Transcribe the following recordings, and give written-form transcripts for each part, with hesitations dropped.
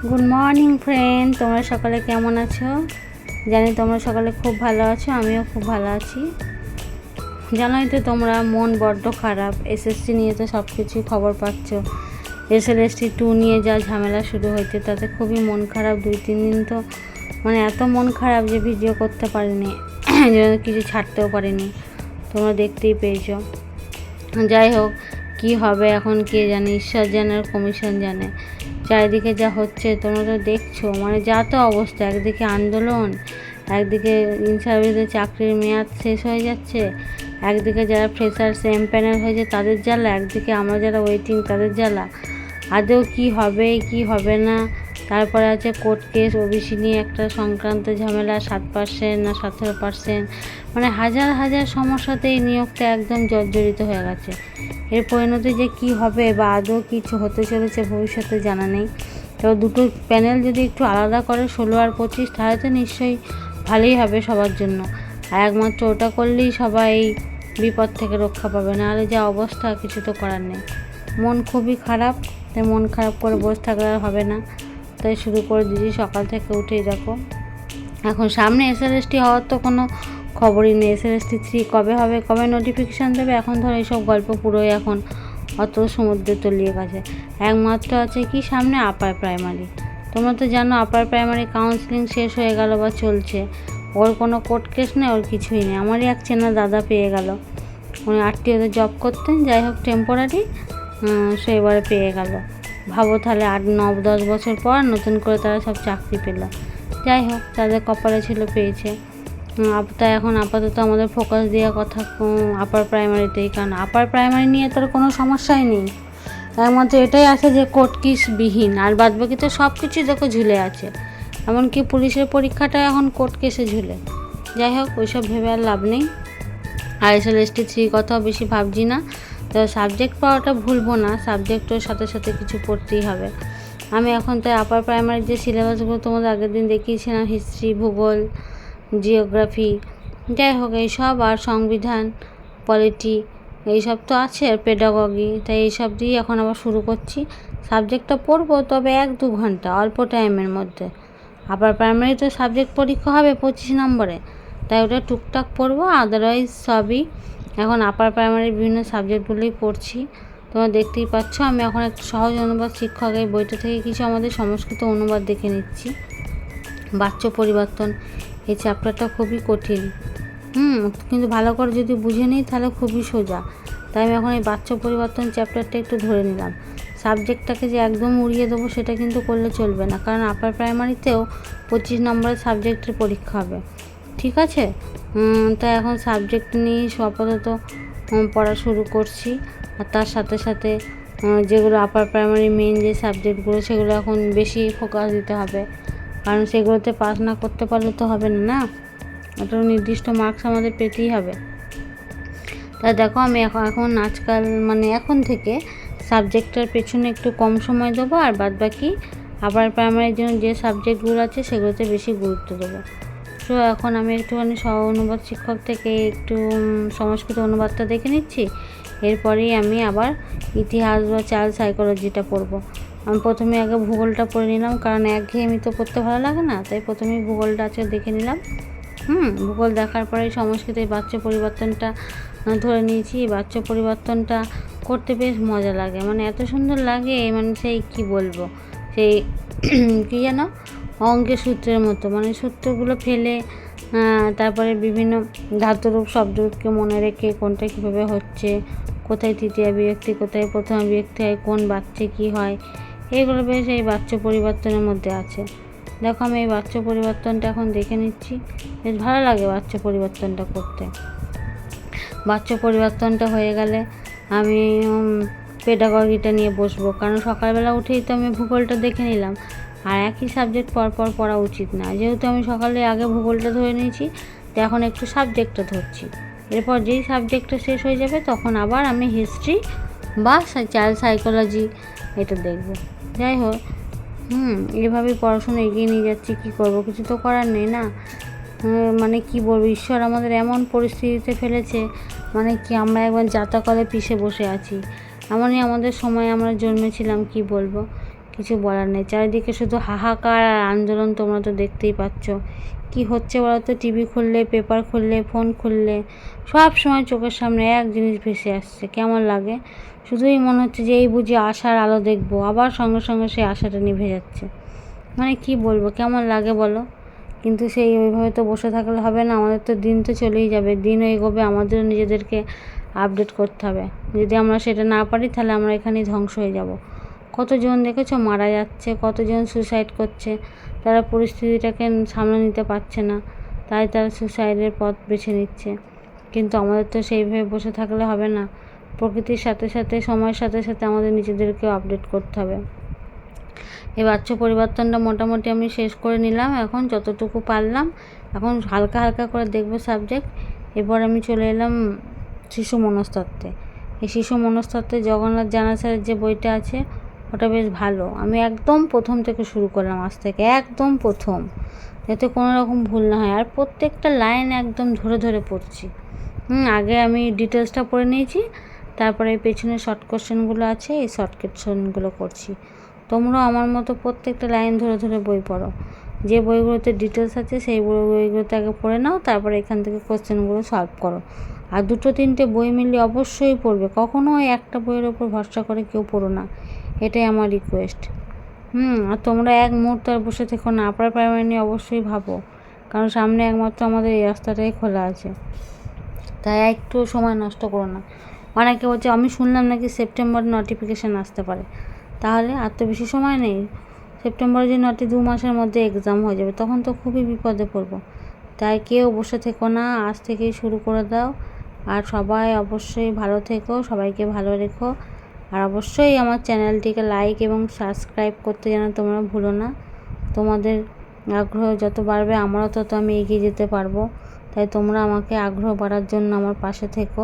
Good morning friend, তোমরা সকালে কেমন আছো? জানি তোমরা সকালে খুব ভালো আছো, আমিও খুব ভালো আছি। জানোই তো তোমরা, মন বড্ড খারাপ। এসএসসি নিয়ে তো সব কিছুই খবর পাচ্ছ। SLST 2 নিয়ে যা ঝামেলা শুরু হয়েছে তাতে খুবই মন খারাপ। 2-3 দিন তো এত মন খারাপ যে ভিডিও করতে পারিনি, কিছু ছাড়তেও পারিনি। তোমরা দেখতেই পেয়েছো। যাই হোক, কি হবে এখন কে জানে, ঈশ্বর জানে আর কমিশন জানে। চারিদিকে যা হচ্ছে তোমরা তো দেখছো, যা তো অবস্থা। একদিকে আন্দোলন, একদিকে ইন সার্ভিসে চাকরির মেয়াদ শেষ হয়ে যাচ্ছে, একদিকে যারা ফ্রেশার্স প্যানেল হয়েছে তাদের জ্বালা, একদিকে আমরা যারা ওয়েটিং তাদের জ্বালা। আদৌ কি হবে কি হবে না। তারপরে আছে কোর্ট কেস, ওবিসি নিয়ে একটা সংক্রান্ত ঝামেলা, 7% না 17%, হাজার হাজার সমস্যাতে এই নিয়োগটা একদম জর্জরিত হয়ে গেছে। এর পরিণতি যে কি হবে বা আদৌ কিছু হতে চলেছে ভবিষ্যতে জানা নেই। তো দুটো প্যানেল যদি একটু আলাদা করে 16 আর 25, তাহলে তো নিশ্চয়ই ভালোই হবে সবার জন্য। আর একমাত্র ওটা করলেই সবাই বিপদ থেকে রক্ষা পাবে, নাহলে যা অবস্থা কিছু তো করার নেই। মন খুবই খারাপ, তাই মন খারাপ করে বসে থাকলে আর হবে না, তাই শুরু করে দিয়েছি সকাল থেকে উঠেই। দেখো এখন সামনে SLST হওয়ার তো কোনো খবরই নেই। SLST 3 কবে হবে, কবে নোটিফিকেশান দেবে, এখন ধরো এইসব গল্প পুরোই এখন অত সমুদ্রে তলিয়ে গেছে। একমাত্র আছে কি সামনে আপার প্রাইমারি। তোমরা তো জানো আপার প্রাইমারি কাউন্সিলিং শেষ হয়ে গেল বা চলছে। ওর কোনো কোর্ট কেস নেই, ওর কিছুই নেই। আমারই এক চেনা দাদা পেয়ে গেল, উনি RTOতে জব করতেন, যাই হোক টেম্পোরারি, সে এবারে পেয়ে গেল। ভাবো তাহলে 8-9-10 বছর পর নতুন করে তারা সব চাকরি পেল। যাই হোক, তাদের কপালে ছিল, পেয়েছে। তাই এখন আপাতত আমাদের ফোকাস দেওয়া কথা আপার প্রাইমারিতেই, কারণ আপার প্রাইমারি নিয়ে তার কোনো সমস্যাই নেই। একমাত্র এটাই আছে যে কোর্ট কেস বিহীন, আর বাদবাকি তো সব কিছুই দেখো ঝুলে আছে। এমনকি পুলিশের পরীক্ষাটা এখন কোর্ট কেসে ঝুলে। যাই হোক, ওইসব ভেবে আর লাভ নেই। আর SLST 3 কথাও বেশি ভাবছি না। তো সাবজেক্ট পাওয়াটা ভুলবো না, সাবজেক্টের সাথে সাথে কিছু পড়তেই হবে। আমি এখন তাই আপার প্রাইমারির যে সিলেবাসগুলো তোমাদের আগের দিন দেখিয়েছিলাম, হিস্ট্রি, ভূগোল, জিওগ্রাফি, যাই হোক এইসব, আর সংবিধান, পলিটি, এইসব তো আছে, আর পেডাগগি, তাই এইসব দিয়ে এখন আবার শুরু করছি। সাবজেক্টটা পড়বো, তবে 1-2 ঘন্টা অল্প টাইমের মধ্যে। আপার প্রাইমারি তো সাবজেক্ট পরীক্ষা হবে 25 নম্বরে, তাই ওটা টুকটাক পড়বো। আদারওয়াইজ সবই এখন আপার প্রাইমারির বিভিন্ন সাবজেক্টগুলোই পড়ছি। তোমরা দেখতেই পাচ্ছ, আমি এখন একটা সহজ অনুবাদ শিক্ষক এই বইটা থেকে কিছু আমাদের সংস্কৃত অনুবাদ দেখে নিচ্ছি। বাচ্য পরিবর্তন, এই চ্যাপ্টারটা খুবই কঠিন, কিন্তু ভালো করে যদি বুঝে নিই তাহলে খুবই সোজা। তাই আমি এখন এই বাচ্য পরিবর্তন চ্যাপ্টারটা একটু ধরে নিলাম। সাবজেক্টটাকে যে একদম উড়িয়ে দেবো সেটা কিন্তু করলে চলবে না, কারণ আপার প্রাইমারিতেও 25 নম্বরের সাবজেক্টের পরীক্ষা হবে, ঠিক আছে? তাই এখন সাবজেক্ট নিয়ে আপাতত পড়া শুরু করছি। আর তার সাথে সাথে যেগুলো আপার প্রাইমারি মেন যে সাবজেক্টগুলো, সেগুলো এখন বেশি ফোকাস দিতে হবে, কারণ সেগুলোতে পাস না করতে পারলে তো হবে না, না? একটা নির্দিষ্ট মার্কস আমাদের পেতেই হবে। তাই দেখো, আমি এখন আজকাল এখন থেকে সাবজেক্টের পেছনে একটু কম সময় দেবো, আর বাদবাকি আপার প্রাইমারির জন্য যে সাবজেক্টগুলো আছে সেগুলোতে বেশি গুরুত্ব দেবো। তো এখন আমি একটুখানি অনুবাদ শিক্ষক থেকে একটু সংস্কৃত অনুবাদটা দেখে নিচ্ছি। এরপরেই আমি আবার ইতিহাস বা চাইল্ড সাইকোলজিটা পড়বো। আমি প্রথমে আগে ভূগোলটা পড়ে নিলাম, কারণ একঘেয়েমি তো পড়তে ভালো লাগে না, তাই প্রথমেই ভূগোলটা আজকে দেখে নিলাম। ভূগোল দেখার পরে সংস্কৃতে বাচ্চ পরিবর্তনটা ধরে নিয়েছি। বাচ্চ পরিবর্তনটা করতে বেশ মজা লাগে, এত সুন্দর লাগে, সেই কি বলবো, সেই কী যেন অঙ্কের সূত্রের মতো, সূত্রগুলো ফেলে তারপরে বিভিন্ন ধাতুরূপ শব্দরূপকে মনে রেখে কোনটা কীভাবে হচ্ছে, কোথায় তৃতীয়া বিভক্তি, কোথায় প্রথমা বিভক্তি হয়, কোন বাচ্চে কী হয়, এগুলো বেশ এই বাচ্চ পরিবর্তনের মধ্যে আছে। দেখো, আমি এই বাচ্চ পরিবর্তনটা এখন দেখে নিচ্ছি। বেশ ভালো লাগে বাচ্চ পরিবর্তনটা করতে। বাচ্চ পরিবর্তনটা হয়ে গেলে আমি পেডাগগিটা নিয়ে বসবো, কারণ সকালবেলা উঠেই তো আমি ভূগোলটা দেখে নিলাম, আর একই সাবজেক্ট পরপর পড়া উচিত না। যেহেতু আমি সকালে আগে ভূগোলটা ধরে নিয়েছি, তো এখন একটু সাবজেক্টটা ধরছি। এরপর যেই সাবজেক্টটা শেষ হয়ে যাবে তখন আবার আমি হিস্ট্রি বা চাইল্ড সাইকোলজি এটা দেখব। যাই হোক, এভাবেই পড়াশোনা এগিয়ে নিয়ে যাচ্ছি। কী করবো, কিছু তো করার নেই, না? কী বলবো, ঈশ্বর আমাদের এমন পরিস্থিতিতে ফেলেছে, কি আমরা একবার জাতকলে পিষে বসে আছি। এমনই আমাদের সময় আমরা জন্মেছিলাম, কি বলবো। কিছু বলার নেই। চারিদিকে শুধু হাহাকার আর আন্দোলন, তোমরা তো দেখতেই পাচ্ছ কি হচ্ছে বলো তো। টিভি খুললে, পেপার খুললে, ফোন খুললে সব সময় চোখের সামনে এক জিনিস ভেসে আসছে। কেমন লাগে, শুধুই মনে হচ্ছে যে এই বুঝি আশার আলো দেখবো, আবার সঙ্গে সঙ্গে সেই আশাটা নিভে যাচ্ছে। মানে কি বলবো, কেমন লাগে বলো। কিন্তু সেই ওইভাবে তো বসে থাকলে হবে না, আমাদের তো দিন তো চলেই যাবে, দিন এগোবে, আমাদেরও নিজেদেরকে আপডেট করতে হবে। যদি আমরা সেটা না পারি তাহলে আমরা এখানেই ধ্বংস হয়ে যাব। কতজন দেখেছো মারা যাচ্ছে, কতজন সুসাইড করছে, তারা পরিস্থিতিটাকে সামলে নিতে পারছে না, তাই তারা সুসাইডের পথ বেছে নিচ্ছে। কিন্তু আমাদের তো সেইভাবে বসে থাকলে হবে না, প্রকৃতির সাথে সাথে, সময়ের সাথে সাথে আমাদের নিজেদেরকেও আপডেট করতে হবে। এই বাচ্চা পরিবর্তনটা মোটামুটি আমি শেষ করে নিলাম, এখন যতটুকু পারলাম, এখন হালকা হালকা করে দেখবো সাবজেক্ট। এরপর আমি চলে এলাম শিশু মনস্তত্ত্বে। এই শিশু মনস্তত্ত্বে জগন্নাথ জানা স্যারের যে বইটা আছে ওটা বেশ ভালো। আমি একদম প্রথম থেকে শুরু করলাম, আজ থেকে একদম প্রথম, যাতে কোনো রকম ভুল না হয়। আর প্রত্যেকটা লাইন একদম ধরে ধরে পড়ছি। আগে আমি ডিটেলসটা পড়ে নিয়েছি, তারপরে পেছনে শর্ট কোশ্চেনগুলো আছে, এই শর্ট কোশ্চেনগুলো করছি। তোমরাও আমার মতো প্রত্যেকটা লাইন ধরে ধরে বই পড়ো। যে বইগুলোতে ডিটেলস আছে সেই বইগুলোতে আগে পড়ে নাও, তারপরে এখান থেকে কোশ্চেনগুলো সলভ করো। আর 2-3টে বই মিলিয়ে অবশ্যই পড়বে, কখনো একটা বইয়ের ওপর ভরসা করে কেউ পড়ো না, এটাই আমার রিকোয়েস্ট। আর তোমরা এক মুহূর্ত আর বসে থেকো না, আপার প্রাইমারি নিয়ে অবশ্যই ভাবো, কারণ সামনে একমাত্র আমাদের এই রাস্তাটাই খোলা আছে। তাই একটু সময় নষ্ট করো না। অনেকে বলছে, আমি শুনলাম নাকি সেপ্টেম্বর নোটিফিকেশান আসতে পারে, তাহলে আর তো বেশি সময় নেই। সেপ্টেম্বরে যে 2 মাসের মধ্যে এক্সাম হয়ে যাবে, তখন তো খুবই বিপদে পড়বো। তাই কেউ বসে থেকো না, আজ থেকেই শুরু করে দাও। আর সবাই অবশ্যই ভালো থেকো, সবাইকে ভালো রেখো। আর অবশ্যই আমার চ্যানেলটিকে লাইক এবং সাবস্ক্রাইব করতে যেন তোমরা ভুলো না। তোমাদের আগ্রহ যত বাড়বে আমারও তত আমি এগিয়ে যেতে পারবো। তাই তোমরা আমাকে আগ্রহ বাড়ার জন্য আমার পাশে থেকো।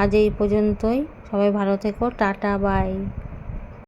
আজ এই পর্যন্তই, সবাই ভালো থেকো, টাটা, বাই।